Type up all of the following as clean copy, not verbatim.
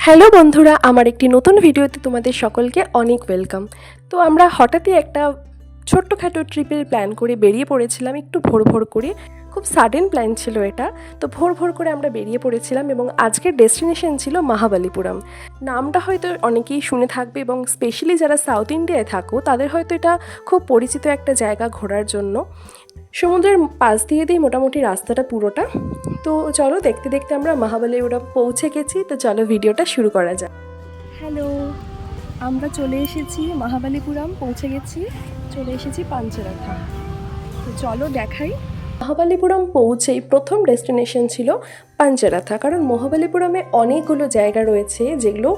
Hello বন্ধুরা, আমার একটি নতুন ভিডিওতে তোমাদের সকলকে অনেক ওয়েলকাম। তো আমরা হঠাৎই একটা ছোট্টখাটো ট্রিপের প্ল্যান করে বেরিয়ে পড়েছিলাম একটু ভোর ভোর করে। খুব সাডেন প্ল্যান ছিল এটা। তো ভোর ভোর করে আমরা বেরিয়ে পড়েছিলাম এবং আজকের ডেস্টিনেশন ছিল মহাবালিপুরম। নামটা হয়তো অনেকেই শুনে থাকবে এবং স্পেশালি যারা সাউথ ইন্ডিয়ায় থাকো তাদের হয়তো এটা খুব পরিচিত একটা জায়গা ঘোরার জন্য। সমুদ্রের পাশ দিয়ে মোটামুটি রাস্তাটা পুরোটা। তো চলো দেখতে দেখতে আমরা মহাবালিপুরম পৌঁছে গেছি। তো চলো ভিডিওটা শুরু করা যাক। হ্যালো, আমরা চলে এসেছি মহাবালিপুরম, পৌঁছে গেছি, চলে এসেছি পাঞ্চরাথা। তো চলো দেখাই। মহাবালিপুরম পৌঁছেই প্রথম ডেস্টিনেশন ছিল পাঞ্চরাথা, কারণ মহাবালিপুরমে অনেকগুলো জায়গা রয়েছে যেগুলো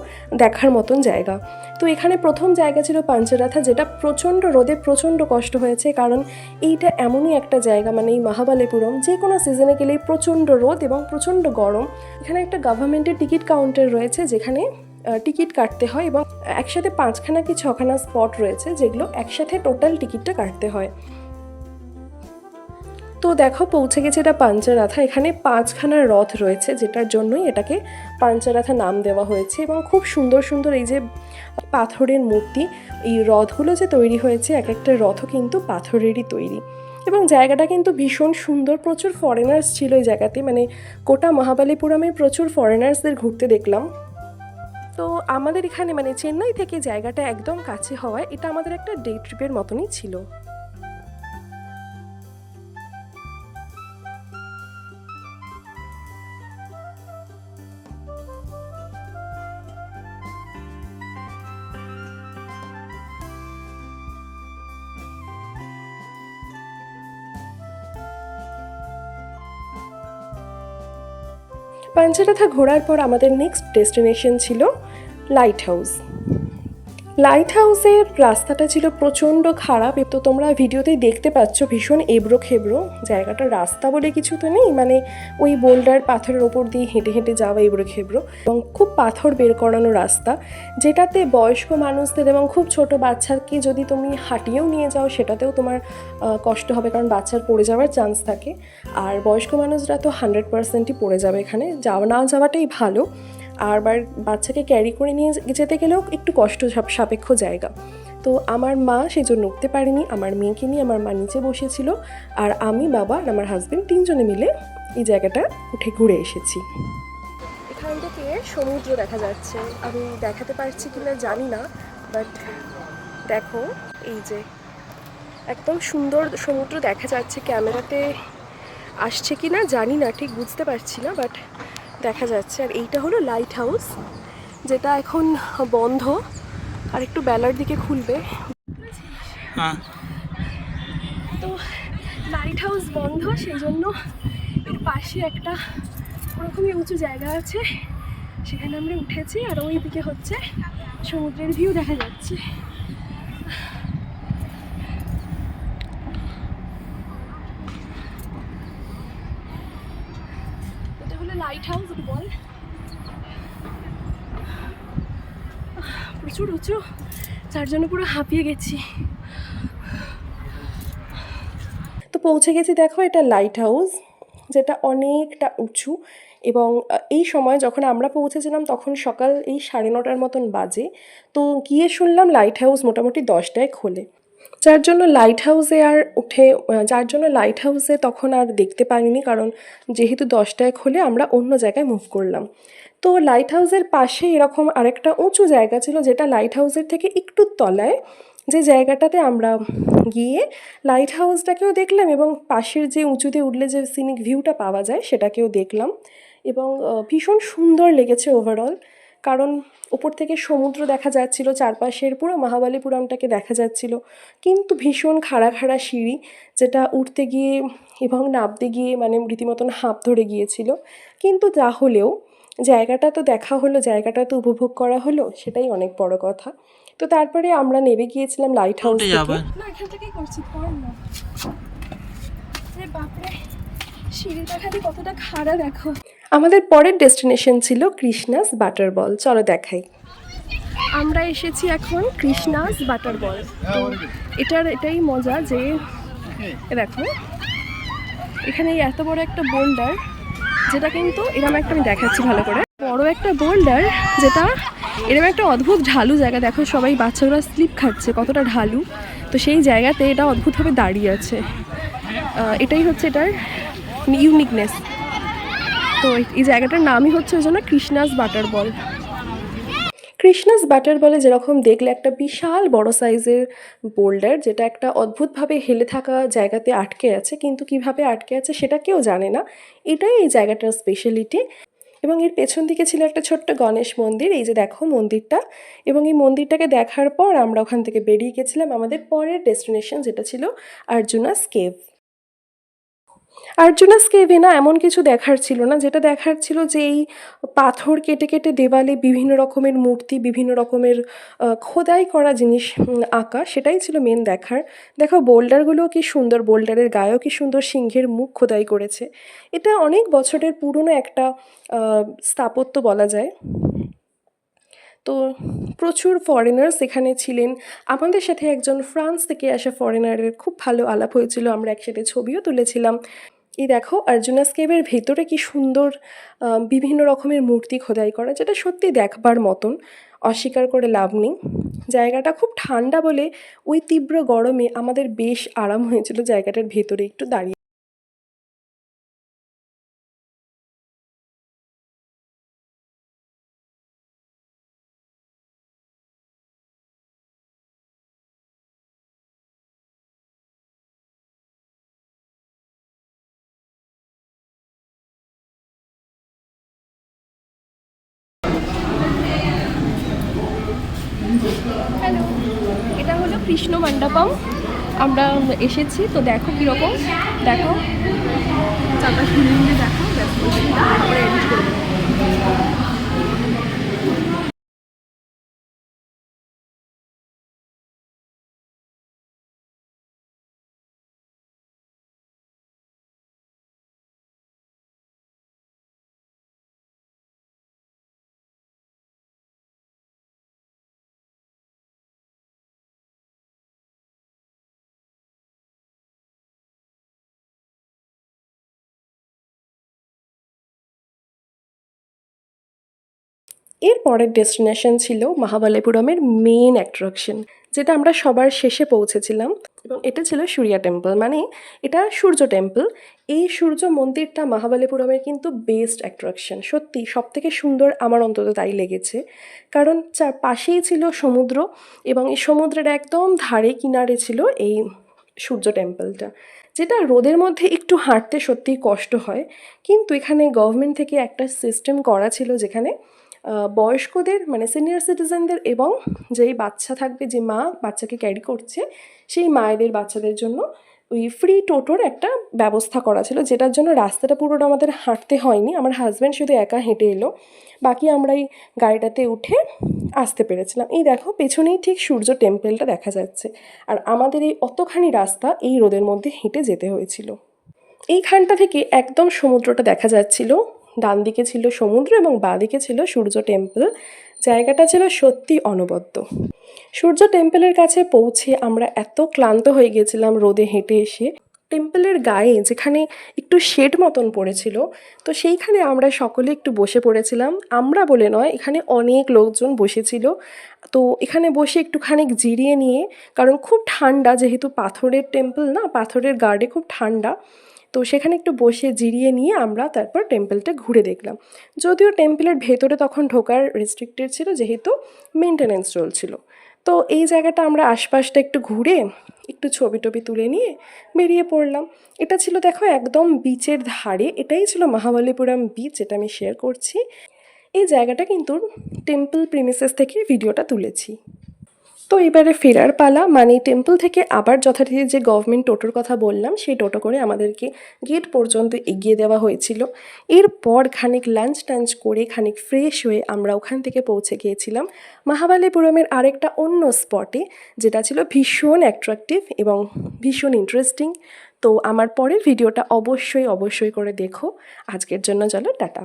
দেখার মতন জায়গা। তো এখানে প্রথম জায়গা ছিল পাঞ্চরাথা, যেটা প্রচণ্ড রোদে প্রচণ্ড কষ্ট হয়েছে, কারণ এইটা এমনই একটা জায়গা, মানে এই মহাবালিপুরম যে কোনো সিজনে গেলেই প্রচণ্ড রোদ এবং প্রচণ্ড গরম। এখানে একটা গভর্নমেন্টের টিকিট কাউন্টার রয়েছে যেখানে টিকিট কাটতে হয় এবং একসাথে 5খানা কি 6খানা স্পট রয়েছে যেগুলো একসাথে টোটাল টিকিটটা কাটতে হয়। তো দেখো পৌঁছে গেছে এটা পাঞ্চরাথা। এখানে 5খানা রথ রয়েছে, যেটার জন্যই এটাকে পাঞ্চরাথা নাম দেওয়া হয়েছে। এবং খুব সুন্দর সুন্দর এই যে পাথরের মূর্তি, এই রথগুলো যে তৈরি হয়েছে, এক একটা রথও কিন্তু পাথরেরই তৈরি। এবং জায়গাটা কিন্তু ভীষণ সুন্দর। প্রচুর ফরেনার্স ছিল এই জায়গাতে, মানে গোটা মহাবালিপুরমে প্রচুর ফরেনার্সদের ঘুরতে দেখলাম। তো আমাদের এখানে মানে চেন্নাই থেকে জায়গাটা একদম কাছে হওয়ায় এটা আমাদের একটা ডে ট্রিপের মতনই ছিল। পাঞ্চরাথা ঘোরার পর আমাদের নেক্সট ডেস্টিনেশন ছিল লাইট হাউস। লাইট হাউসের রাস্তাটা ছিল প্রচণ্ড খারাপ। তো তোমরা ভিডিওতেই দেখতে পাচ্ছ ভীষণ এবড়ো খেবড়ো। জায়গাটার রাস্তা বলে কিছু তো নেই, মানে ওই বোল্ডার পাথরের ওপর দিয়ে হেঁটে হেঁটে যাওয়া এবড়ো খেবড়ো, এবং খুব পাথর বের করানো রাস্তা, যেটাতে বয়স্ক মানুষদের এবং খুব ছোট বাচ্চাকে যদি তুমি হাঁটিয়েও নিয়ে যাও সেটাতেও তোমার কষ্ট হবে, কারণ বাচ্চার পড়ে যাওয়ার চান্স থাকে। আর বয়স্ক মানুষরা তো 100%ই পড়ে যাবে এখানে, না যাওয়াটাই ভালো। আর বাচ্চাকে ক্যারি করে নিয়ে যেতে গেলেও একটু কষ্ট সাপেক্ষ জায়গা। তো আমার মা সেই জন্য উঠতে পারেনি, আমার মেয়েকে নিয়ে আমার মা নিচে বসেছিল, আর আমি, বাবা আর আমার হাজব্যান্ড 3জনে মিলে এই জায়গাটা উঠে ঘুরে এসেছি। এখান থেকে সমুদ্র দেখা যাচ্ছে, আমি দেখাতে পারছি কিনা জানি না, বাট দেখো এই যে একদম সুন্দর সমুদ্র দেখা যাচ্ছে। ক্যামেরাতে আসছে কি না জানি না, ঠিক বুঝতে পারছি না, বাট দেখা যাচ্ছে। আর এইটা হলো লাইট হাউস, যেটা এখন বন্ধ, আর একটু বেলার দিকে খুলবে। তো লাইট হাউস বন্ধ, সেই জন্য এর পাশে একটা ওরকমই উঁচু জায়গা আছে, সেখানে আমরা উঠেছি। আর ওই দিকে হচ্ছে সমুদ্রের ভিউ দেখা যাচ্ছে। এটা হলো লাইট হাউস বল। প্রচুর উঁচু, যার জন্য পুরো হাঁপিয়ে গেছি। তো পৌঁছে গেছি, দেখো এটা লাইট হাউস, যেটা অনেকটা উঁচু। এবং এই সময় যখন আমরা পৌঁছেছিলাম তখন সকাল এই 9:30 মতন বাজে। তো গিয়ে শুনলাম লাইট হাউস মোটামুটি 10টায় খোলে, যার জন্য লাইট হাউসে তখন আর দেখতে পারিনি, কারণ যেহেতু 10টায় খোলে আমরা অন্য জায়গায় মুভ করলাম। তো লাইট হাউসের পাশে এরকম আরেকটা উঁচু জায়গা ছিল, যেটা লাইট হাউসের থেকে একটু তলায়, যে জায়গাটাতে আমরা গিয়ে লাইট হাউসটাকেও দেখলাম এবং পাশের যে উঁচুতে উঠলে যে সিনিক ভিউটা পাওয়া যায় সেটাকেও দেখলাম। এবং ভীষণ সুন্দর লেগেছে ওভারঅল, কারণ ওপর থেকে সমুদ্র দেখা যাচ্ছিল, চারপাশের পুরো মহাবালিপুরমটাকে দেখা যাচ্ছিল, কিন্তু ভীষণ খাড়া খাড়া সিঁড়ি, যেটা উঠতে গিয়ে এবং নামতে গিয়ে মানে রীতিমতন হাঁপ ধরে গিয়েছিল। কিন্তু তাহলেও জায়গাটা তো দেখা হলো, জায়গাটা তো উপভোগ করা হলো, সেটাই অনেক বড় কথা। তো তারপরে আমরা নেমে গিয়েছিলাম লাইট হাউস থেকে। না, এখান থেকেই করছি, পর না। বাপরে, সিঁড়িটা খালি কতটা খাড়া দেখো। আমাদের পরের ডেস্টিনেশন ছিল কৃষ্ণাস বাটার বল। চলো দেখাই। আমরা এসেছি এখন কৃষ্ণাস বাটার বল। তো এটাই মজা যে দেখো এখানে এত বড় একটা বোল্ডার, যেটা কিন্তু এরকম একটা আমি দেখাচ্ছি ভালো করে। বড় একটা বোল্ডার, যেটা এরকম একটা অদ্ভুত ঢালু জায়গা। দেখো সবাই বাচ্চারা স্লিপ খাচ্ছে, কতটা ঢালু। তো সেই জায়গাতে এটা অদ্ভুতভাবে দাঁড়িয়ে আছে। এটাই হচ্ছে এটার ইউনিকনেস। তো এই জায়গাটার নামই হচ্ছে ওই জন্য কৃষ্ণাস বাটার বল। কৃষ্ণাস বাটার বলে যেরকম দেখলে একটা বিশাল বড় সাইজের বোল্ডার, যেটা একটা অদ্ভুতভাবে হেলে থাকা জায়গাতে আটকে আছে, কিন্তু কিভাবে আটকে আছে সেটা কেউ জানে না। এটাই এই জায়গাটার স্পেশালিটি। এবং এর পেছন দিকে ছিল একটা ছোট্ট গণেশ মন্দির, এই যে দেখো মন্দিরটা। এবং এই মন্দিরটাকে দেখার পর আমরা ওখান থেকে বেরিয়ে গেছিলাম আমাদের পরের ডেস্টিনেশন, যেটা ছিল আর্জুনাস কেভ। আর্জুনাস কেভে না এমন কিছু দেখার ছিল না, যেটা দেখার ছিল যে এই পাথর কেটে কেটে দেওয়ালে বিভিন্ন রকমের মূর্তি, বিভিন্ন রকমের খোদাই করা জিনিস আঁকা, সেটাই ছিল মেন দেখার। দেখো বোল্ডারগুলোও কি সুন্দর, বোল্ডারের গায়েও কি সুন্দর সিংহের মুখ খোদাই করেছে। এটা অনেক বছরের পুরনো একটা স্থাপত্য বলা যায়। তো প্রচুর ফরেনার্স এখানে ছিলেন। আমাদের সাথে একজন ফ্রান্স থেকে আসা ফরেনারের খুব ভালো আলাপ হয়েছিল, আমরা একসাথে ছবিও তুলেছিলাম। এই দেখো আর্জুনাস কেভের ভেতরে কি সুন্দর বিভিন্ন রকমের মূর্তি খোদাই করা, যেটা সত্যি দেখবার মতন, অস্বীকার করে লাভ নেই। জায়গাটা খুব ঠান্ডা বলে ওই তীব্র গরমে আমাদের বেশ আরাম হয়েছিল জায়গাটার ভেতরে একটু দাঁড়িয়ে। হ্যালো, এটা হলো কৃষ্ণ মণ্ডপম। আমরা এসেছি, তো দেখো কীরকম, দেখো চারপাশ ঘুরে ঘুরে দেখো, তারপরে এডিট করবো। এর পরের ডেস্টিনেশন ছিল মহাবালিপুরমের মেন অ্যাট্রাকশন, যেটা আমরা সবার শেষে পৌঁছেছিলাম। এবং এটা ছিল সূর্য টেম্পল, মানে এটা সূর্য টেম্পল। এই সূর্য মন্দিরটা মহাবালিপুরমের কিন্তু বেস্ট অ্যাট্রাকশন, সত্যি সব থেকে সুন্দর আমার অন্তত তাই লেগেছে। কারণ পাশেই ছিল সমুদ্র, এবং এই সমুদ্রের একদম ধারে কিনারে ছিল এই সূর্য টেম্পলটা, যেটা রোদের মধ্যে একটু হাঁটতে সত্যিই কষ্ট হয়। কিন্তু এখানে গভর্নমেন্ট থেকে একটা সিস্টেম করা ছিল, যেখানে বয়স্কদের মানে সিনিয়র সিটিজেনদের এবং যেই বাচ্চা থাকবে, যে মা বাচ্চাকে ক্যারি করছে, সেই মায়েদের বাচ্চাদের জন্য ওই ফ্রি টোটোর একটা ব্যবস্থা করা ছিল, যেটার জন্য রাস্তাটা পুরোটা আমাদের হাঁটতে হয়নি। আমার হাজব্যান্ড শুধু একা হেঁটে এলো, বাকি আমরা এই গাড়িটাতে উঠে আসতে পেরেছিলাম। এই দেখো পেছনেই ঠিক সূর্য টেম্পলটা দেখা যাচ্ছে, আর আমাদের এই অতখানি রাস্তা এই রোদের মধ্যে হেঁটে যেতে হয়েছিল। এইখানটা থেকে একদম সমুদ্রটা দেখা যাচ্ছিল। ডান দিকে ছিল সমুদ্র এবং বাঁ দিকে ছিল সূর্য টেম্পল। জায়গাটা ছিল সত্যি অনবদ্য। সূর্য টেম্পলের কাছে পৌঁছে আমরা এত ক্লান্ত হয়ে গেছিলাম রোদে হেঁটে এসে। টেম্পলের গায়ে যেখানে একটু শেড মতন পড়েছিল, তো সেইখানে আমরা সকলে একটু বসে পড়েছিলাম। আমরা বলে নয়, এখানে অনেক লোকজন বসেছিল। তো এখানে বসে একটুখানি জিরিয়ে নিয়ে, কারণ খুব ঠান্ডা, যেহেতু পাথরের টেম্পল না, পাথরের গার্ডে খুব ঠান্ডা, তো সেখানে একটু বসে জিরিয়ে নিয়ে আমরা তারপর টেম্পলটা ঘুরে দেখলাম। যদিও টেম্পলের ভেতরে তখন ঢোকার রেস্ট্রিক্টেড ছিল, যেহেতু মেনটেনেন্স চলছিল। তো এই জায়গাটা আমরা আশপাশটা একটু ঘুরে একটু ছবি টবি তুলে নিয়ে বেরিয়ে পড়লাম। এটা ছিল দেখো একদম বিচের ধারে, এটাই ছিল মহাবালিপুরম বিচ, যেটা আমি শেয়ার করছি। এই জায়গাটা কিন্তু টেম্পল প্রিমিসেস থেকে ভিডিওটা তুলেছি। তো এবারে ফেরার পালা, মানে টেম্পল থেকে আবার যথারীতি যে গভর্নমেন্ট টোটোর কথা বললাম, সেই টোটো করে আমাদেরকে গেট পর্যন্ত এগিয়ে দেওয়া হয়েছিল। এরপর খানিক লাঞ্চ টাঞ্চ করে খানিক ফ্রেশ হয়ে আমরা ওখান থেকে পৌঁছে গিয়েছিলাম মহাবালিপুরমের আরেকটা অন্য স্পটে, যেটা ছিল ভীষণ অ্যাট্রাকটিভ এবং ভীষণ ইন্টারেস্টিং। তো আমার পরের ভিডিওটা অবশ্যই অবশ্যই করে দেখো। আজকের জন্য চলো টাটা।